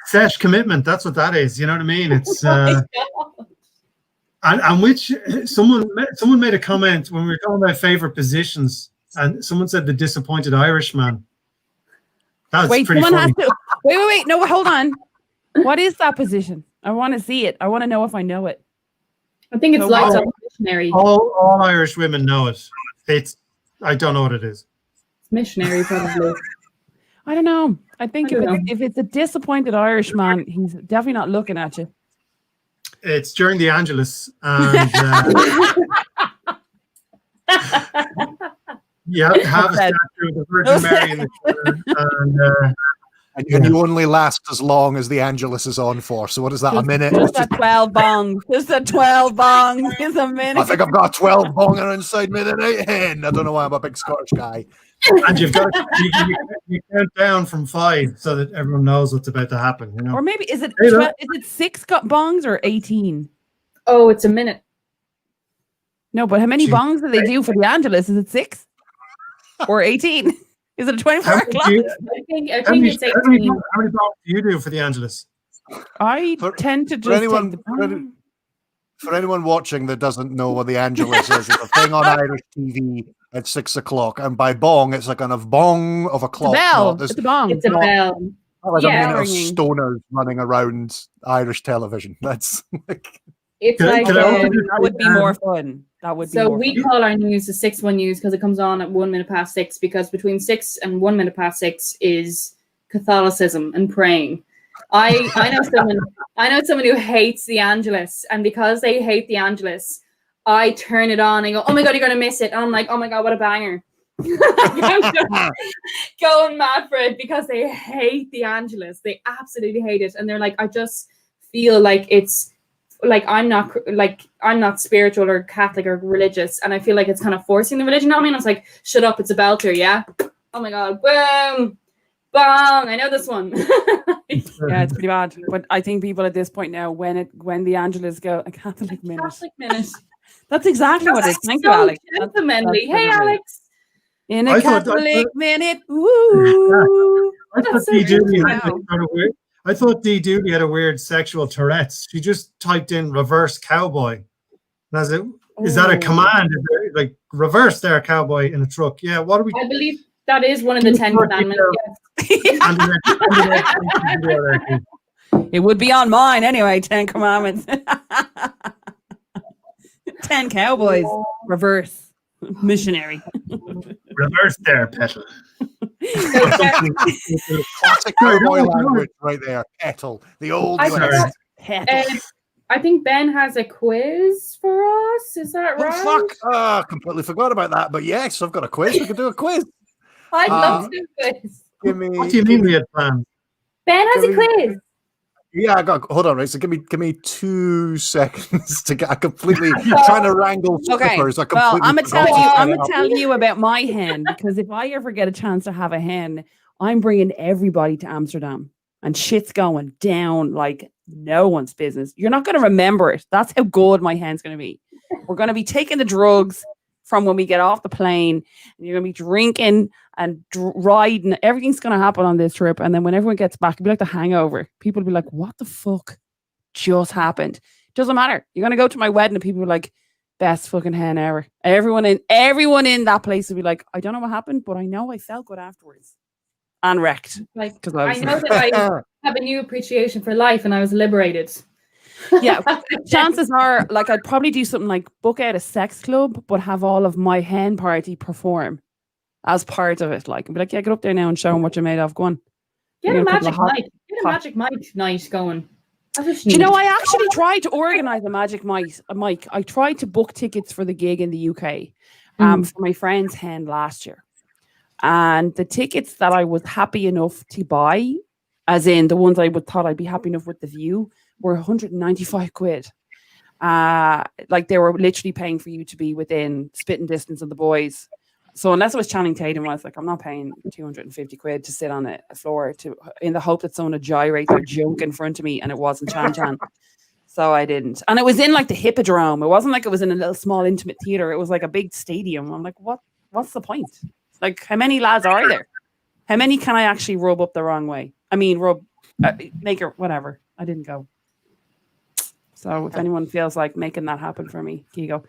Sesh commitment, that's what that is. You know what I mean? It's and which someone made a comment when we were talking about favorite positions, and someone said the disappointed Irishman. That's Wait, pretty someone funny. has to. Wait. No, hold on. What is that position? I want to see it. I want to know if I know it. I think it's Oh, lights wow. on missionary. All Irish women know it. I don't know what it is. Missionary, probably. I don't know. I think I don't know. if it's a disappointed Irishman, he's definitely not looking at you. It's during the Angelus, and you have to have a statue of the Virgin Mary in the corner, And you only last as long as the Angelus is on for. So what is that, a minute? Just a 12 bong. Just a 12 bong is a minute. I think I've got 12 bonger inside me tonight. Hen. I don't know why I'm a big Scottish guy. and you've got you count down from 5 so that everyone knows what's about to happen. Or maybe is it Hey, look. 12, is it 6 bongs or 18? Oh, it's a minute. No, but how many Gee. bongs do they do for the Angelus? Is it 6 or 18? Is it a 24 How o'clock? many- I How think many it's 18. balls do you do for the Angelus? I For- tend to for just anyone- take the for any- For anyone watching that doesn't know what the Angelus is, it's a thing on Irish TV at 6 o'clock. And by bong, it's a kind of bong of a It's a clock. bell. There's It's a bong. It's a not- bell. not like yeah. a minute of Ringing. stoners running around Irish television. That's like, It's Can I- like can I also That would be more fun. That would be so more we fun. call our news the 6-1 news because it comes on at 1 minute past 6, because between 6 and 1 minute past 6 is Catholicism and praying. I know someone who hates the Angelus, and because they hate the Angelus, I turn it on and go, oh my god, you're gonna miss it. And I'm like, oh my god, what a banger. I'm just going mad for it because they hate the Angelus. They absolutely hate it. And they're like, I just feel like it's like I'm not spiritual or Catholic or religious, and I feel like it's kind of forcing the religion on me. And I was like, shut up, it's a belter, yeah. Oh my god, boom, bong. I know this one. Yeah, it's pretty bad. But I think people at this point now, when the Angelus go a Catholic minute, Catholic minute. that's exactly what it is. Thank you, So Alex. gentlemanly. That's Hey, what it is. Alex. In I a thought- Catholic minute. Woo! I thought That's so D. Dooley good. had like sort of weird. I thought D. Dooley had a weird sexual Tourette's. She just typed in reverse cowboy. Is that a Ooh. command? Is there, like reverse there, cowboy in a truck? Yeah. What are we? I believe that is one of the 10 commandments. Yes. And the next- It would be on mine anyway. 10 Commandments. 10 Cowboys. Reverse. Missionary. reverse there, petal. Classic cowboy language right there. Kettle. The old I West. I think Ben has a quiz for us. Is that Oh, right? fuck. Oh, completely forgot about that. But yes, I've got a quiz. We could do a quiz. I'd love to do this. Give me. What do you mean we had plans? Ben has a quiz. Yeah, I got. Hold on, right. So give me 2 seconds to get. I completely trying to wrangle Okay. flippers. Well, I'm gonna tell you. I'm to gonna tell you about my hen, because if I ever get a chance to have a hen, I'm bringing everybody to Amsterdam, and shit's going down like no one's business. You're not gonna remember it. That's how good my hen's gonna be. We're gonna be taking the drugs from when we get off the plane, and you're gonna be drinking and riding. Everything's gonna happen on this trip, and then when everyone gets back, it'll be like the hangover. People will be like, what the fuck just happened? Doesn't matter. You're gonna go to my wedding and people are like, best fucking hen ever. Everyone in that place will be like, I don't know what happened, but I know I felt good afterwards. And wrecked. Like, 'Cause I know that I have a new appreciation for life, and I was liberated. Yeah, chances are, like, I'd probably do something like book out a sex club, but have all of my hen party perform as part of it. Like, and be like, yeah, get up there now and show them what you're made of. Go on. Get You a know, a couple magic of hot- mic. Get a magic mic night going. Do you know, I actually tried to organize a magic mic. I tried to book tickets for the gig in the UK for my friend's hen last year. And the tickets that I was happy enough to buy, as in the ones I thought I'd be happy enough with the view, were 195 quid. Like they were literally paying for you to be within spitting distance of the boys. So unless it was Channing Tatum, I was like, I'm not paying 250 quid to sit on a floor in the hope that someone would gyrate their junk in front of me, and it wasn't Chan. So I didn't. And it was in like the Hippodrome. It wasn't like it was in a little small intimate theater. It was like a big stadium. I'm like, what's the point? Like, how many lads are there? How many can I actually rub up the wrong way? I mean, make it whatever. I didn't go. So if anyone feels like making that happen for me, Keego,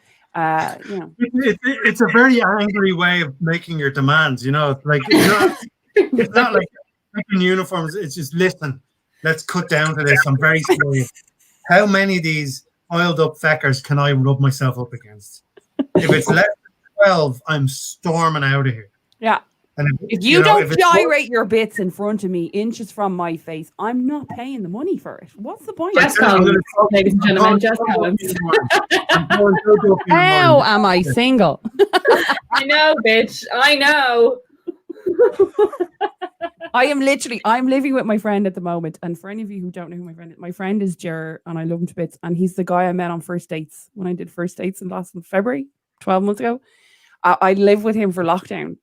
you know. It's a very angry way of making your demands. You know, like it's not like in uniforms. It's just listen. Let's cut down to this. I'm very serious. How many of these oiled up feckers can I rub myself up against? If it's less than 12, I'm storming out of here. Yeah. And if you don't gyrate your bits in front of me, inches from my face, I'm not paying the money for it. What's the point? Jess Collins, ladies and gentlemen, Jess Collins. How am I single? I know, bitch. I know. I'm living with my friend at the moment. And for any of you who don't know who my friend is Jer, and I love him to bits. And he's the guy I met on first dates when I did first dates in February, 12 months ago. I live with him for lockdown.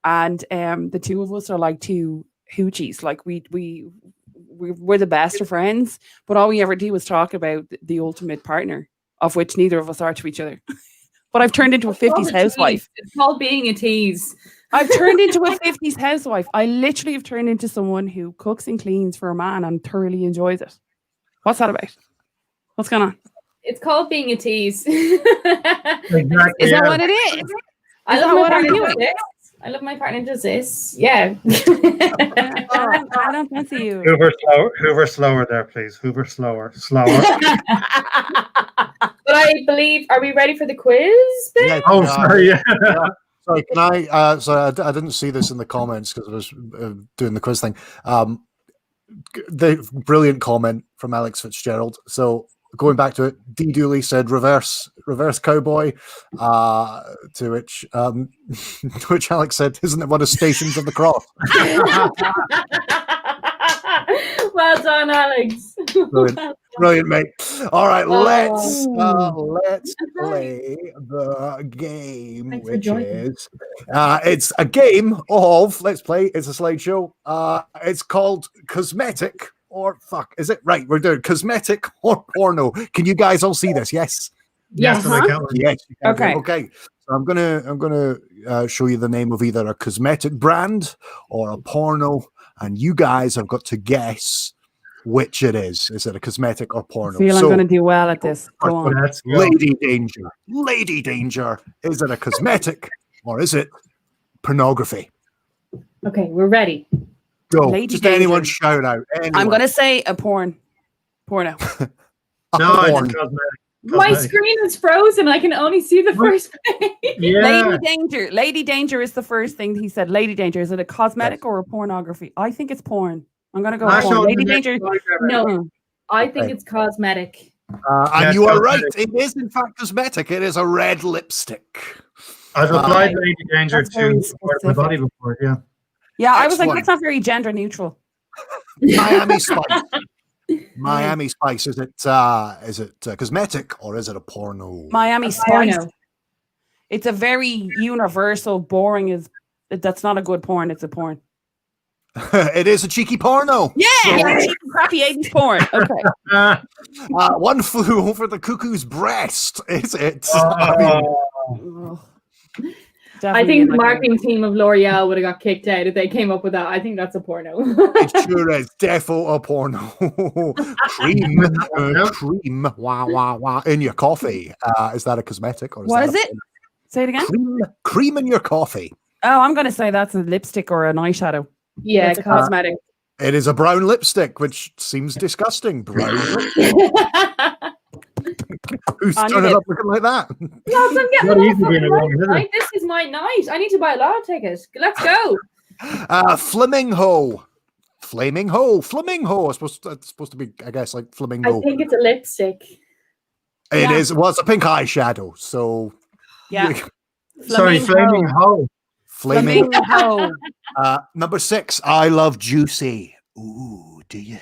And the two of us are like two hoochies. Like we're the best of friends, but all we ever do is talk about the ultimate partner, of which neither of us are to each other. But I've turned into a 50s housewife. It's called being a tease. I've turned into a 50s housewife. I literally have turned into someone who cooks and cleans for a man and thoroughly enjoys it. What's that about? What's going on? It's called being a tease. Exactly, Is that what it is? I Is that love what I'm doing doing? this. I love my partner does this. Yeah. I don't fancy you. Hoover slower there, please. Hoover slower. But I believe, are we ready for the quiz? Ben? Yeah, Oh, sorry. Yeah. Sorry, can I? Sorry, I didn't see this in the comments because I was doing the quiz thing. The brilliant comment from Alex Fitzgerald. So going back to it, D. Dooley said reverse cowboy. To which Alex said, "Isn't it one of Stations of the Cross?" Well done, Alex. Brilliant, mate. All right, let's Oh. play the game, Thanks for which joining. is it's a game of it's a slideshow. It's called Cosmetic or fuck. Is it right? We're doing Cosmetic or Porno. Can you guys all see this? Yes. Yes, Uh-huh. I can. Yes. You can. Okay. Okay. So I'm gonna show you the name of either a cosmetic brand or a porno, and you guys have got to guess which it is. Is it a cosmetic or porno? I feel I'm going to do well at this. Go on. Let's go. Lady Danger. Is it a cosmetic or is it pornography? Okay, we're ready. Go. Lady Just Danger. anyone shout out. I'm going to say a porno. No, Porn. it's cosmetic. My Cosmetic. screen is frozen. I can only see the first page. Yeah. Lady Danger is the first thing he said. Lady Danger. Is it a cosmetic or a pornography? I think it's porn. I'm going to go with Flash porn. on Lady the next Danger. slide there, No, I think Okay. it's cosmetic. And Yes, you are right. cosmetic. It is in fact cosmetic. It is a red lipstick. I've applied Okay. Lady Danger That's very to part of my body before. Yeah. Yeah, I was like, Excellent. that's not very gender neutral. Miami Spice. Miami Spice. Is it cosmetic or is it a porno? Miami I Spice. know. It's a very universal, boring. That's not a good porn. It's a porn. It is a cheeky porno. Yeah, cheap, crappy 80s porn. Okay. One flew over the cuckoo's breast. Is it? I mean, Ugh. I Definitely think the like marketing team of L'Oreal would have got kicked out if they came up with that. I think that's a porno. it sure is. Defo a porno. Cream. Wah, wah, wah. In your coffee. Is that a cosmetic? Or is What that is a it? Say it again. Cream in your coffee. Oh, I'm going to say that's a lipstick or an eyeshadow. Yeah, It's a cosmetic. It is a brown lipstick, which seems disgusting. Brown. Who's I turning need up looking like that? Lads, I'm getting Not all easy being fucking a woman, is it? night. This is my night. I need to buy a lotto ticket. Let's go. Flamingo. Flamingo. It's supposed to be, I guess, like I flamingo. think it's a lipstick. It Yeah. is. Well, it's a pink eyeshadow. So Yeah. Sorry, flaming hoe. flaming. Flamingo. Number 6. I love juicy. Ooh, do you?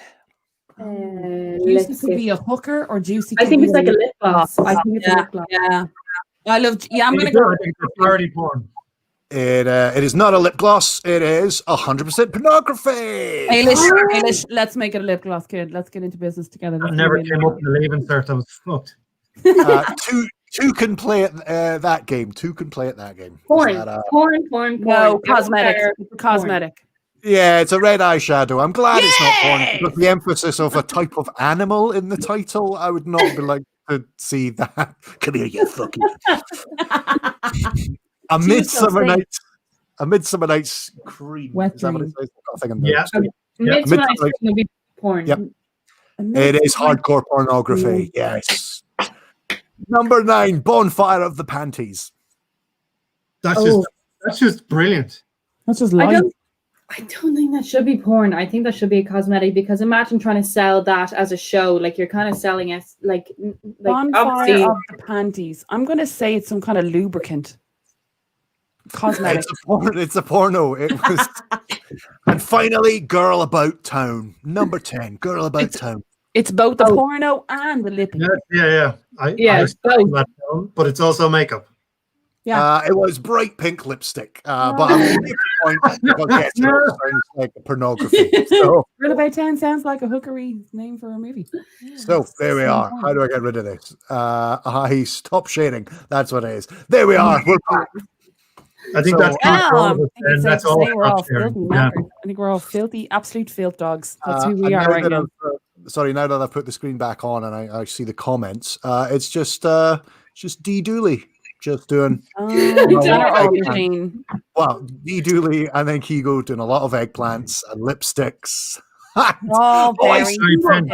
Juicy could be a hooker or juicy. I could think be it's like a lip gloss. I think it's a Yeah, lip gloss. yeah. I love. Yeah, I'm I gonna think go. it's party porn. It is not a lip gloss. It is 100% pornography. Ailish, let's make it a lip gloss, kid. Let's get into business together. That Let's never do it. came up in the leaving cert. I was fucked. Two can play at that game. Two can play at that game. Is Porn. that, Porn. No, Porn. cosmetic. Porn. It's a cosmetic. yeah, it's a red eyeshadow. I'm glad it's not porn. Yay! With the emphasis of a type of animal in the title, I would not be like to see that. Come here, you fucking. A Midsummer Tuesday. Night's Cream. Wet Is that what it dream. says? I've got a thing in Yeah. there. Midsummer Night's Midsummer- Dream will be porn. Yep. It is hardcore pornography. Yes. Number 9, Bonfire of the Panties. That's just brilliant. That's just I light. don't think that should be porn. I think that should be a cosmetic because imagine trying to sell that as a show. Like you're kind of selling it like Bonfire obviously of the panties. I'm gonna say it's some kind of lubricant. Cosmetic. It's a porno. It was. And finally, Girl About Town. Number 10, Girl About Town. It's both the porno and the lipping. Yeah. I both. that down, but it's also makeup. Yeah. It was bright pink lipstick. But I'm going to give the point because yes, it all sounds like pornography. So Girl About Town sounds like a hookery name for a movie. there we are. How do I get rid of this? I stop shading. That's what it is. There we are. We're back. I think So- that's good for all I of us, think and it's that's safe to all say we're all up there. filthy Yeah. knackers. I think we're all filthy, absolute filth dogs. That's who we and are right now. now that I've put the screen back on and I see the comments, it's just D Dooley just doing aubergine. well, Dooley and then Keego doing a lot of eggplants and lipsticks. Oh, very sorry, Ben.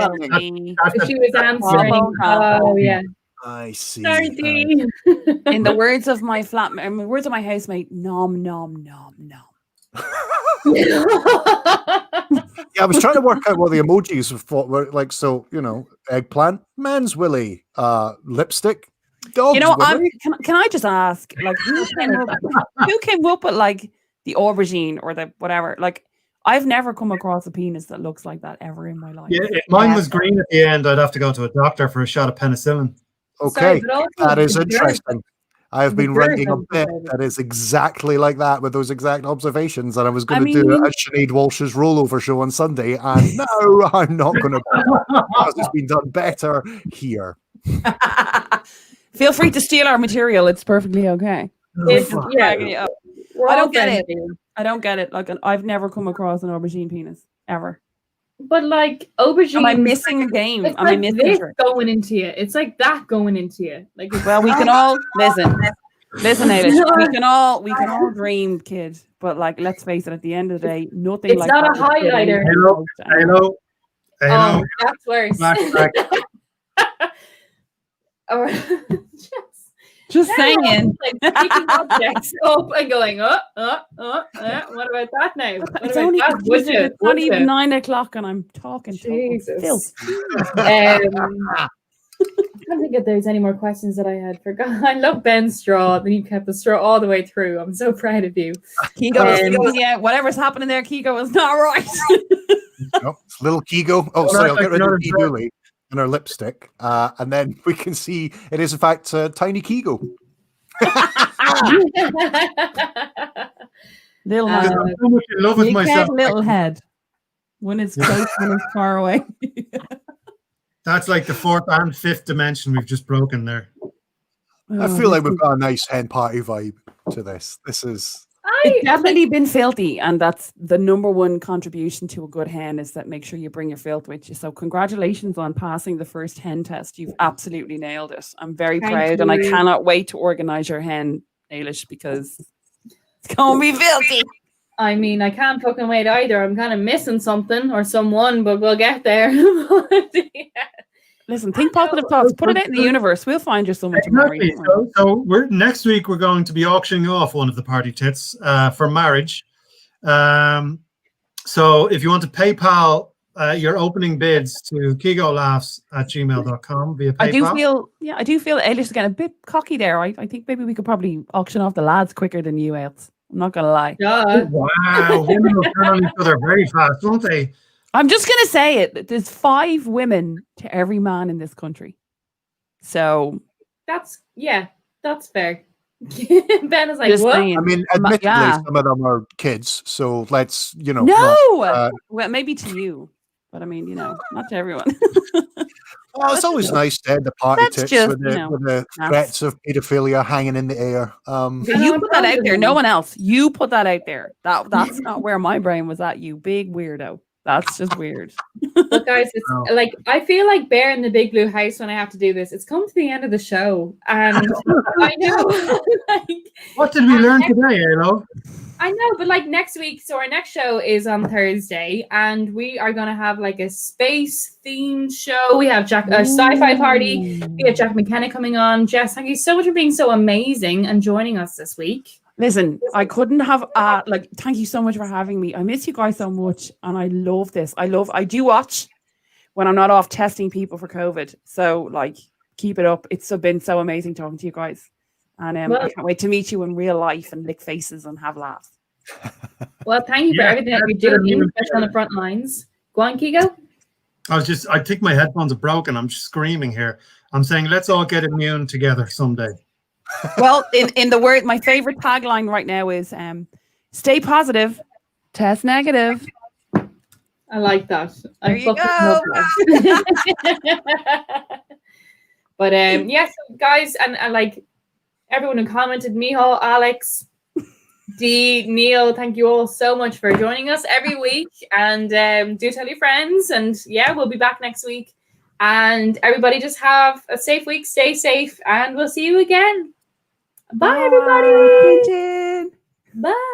She was answering. Oh, yeah. I see. Sorry, Dee. In the words of my words of my housemate, nom nom nom nom. Yeah, I was trying to work out what the emojis were like. So, eggplant, man's willy, lipstick, dog's willy. Can I just ask, like, who came up with like the aubergine or the whatever? Like, I've never come across a penis that looks like that ever in my life. Yeah, if mine was green at the end, I'd have to go to a doctor for a shot of penicillin. Okay, Sorry, that is interesting. I have been writing a bit that is exactly like that with those exact observations, and I was going to do a Sinead Walsh's rollover show on Sunday, and no, I'm not going to because it's been done better here. Feel free to steal our material; it's perfectly okay. Yeah, I don't get it. I don't get it. Like, I've never come across an aubergine penis ever. But like aubergine, am I missing a game? It's am like I missing this it? going into you? It's like that going into you. Like, well, we can all listen, Ailish. We can all dream, kid. But like, let's face it. At the end of the day, nothing. It's like not that a highlighter. Hello. Oh, that's worse. Or just saying. Like picking objects up and going, what about that now? It's not even 9 o'clock and I'm talking. Jesus. I don't think that there's any more questions that I had forgotten. I love Ben's straw. Then you kept the straw all the way through. I'm so proud of you. Keego, yeah, whatever's happening there, Keego, is not right. Nope, it's little Keego. Oh, sorry, I'll get rid of Dooley and her lipstick. And then we can see it is, in fact, tiny Keego. Little head. I'm so much in love with myself. Little head. When it's close, when it's far away. That's like the fourth and fifth dimension we've just broken there. I feel like we've got a nice hen party vibe to this. This is... It's definitely been filthy, and that's the number one contribution to a good hen is that make sure you bring your filth with you. So congratulations on passing the first hen test. You've absolutely nailed it. I'm very proud, and I cannot wait to organize your hen, Ailish, because it's going to be filthy. I mean, I can't fucking wait either. I'm kind of missing something or someone, but we'll get there. Listen, think positive thoughts. Put it out in the universe. We'll find you someone to marry. So next week we're going to be auctioning off one of the party tits for marriage. So if you want to PayPal your opening bids to KeegoLaughs@gmail.com via PayPal. I do feel Ailish is getting a bit cocky there. I think maybe we could probably auction off the lads quicker than you else. I'm not gonna lie. Wow, women will turn on each other very fast, won't they? I'm just going to say it. There's 5 women to every man in this country. So that's fair. Ben is like, just what? saying. I mean, admittedly, some of them are kids. So let's, No! Well, maybe to you. But I mean, not to everyone. Well, it's always nice to end the party tips with the threats of pedophilia hanging in the air. You put that out there. No one else. You put that out there. That's not where my brain was at, you big weirdo. That's just weird. But guys, it's like I feel like Bear in the Big Blue House when I have to do this. It's come to the end of the show, and I know. What did we learn today, Elo? I know, but like next week, so our next show is on Thursday, and we are going to have like a space themed show. We have a sci-fi party. We have Jack McKenna coming on. Jess, thank you so much for being so amazing and joining us this week. Listen, I couldn't have thank you so much for having me. I miss you guys so much and I love this. I do watch when I'm not off testing people for COVID. So like keep it up. It's been so amazing talking to you guys. And I can't wait to meet you in real life and lick faces and have laughs. Well, thank you for everything that you're doing, especially on the front lines. Go on, Keego. I think my headphones are broken. I'm just screaming here. I'm saying let's all get immune together someday. Well, in the word, my favorite tagline right now is stay positive, test negative. I like that. There you go. But yes, guys, and like everyone who commented, Miho, Alex, Dee, Neil, thank you all so much for joining us every week. And do tell your friends. And yeah, we'll be back next week. And everybody just have a safe week, stay safe, and we'll see you again. Bye everybody. Bye. Bye.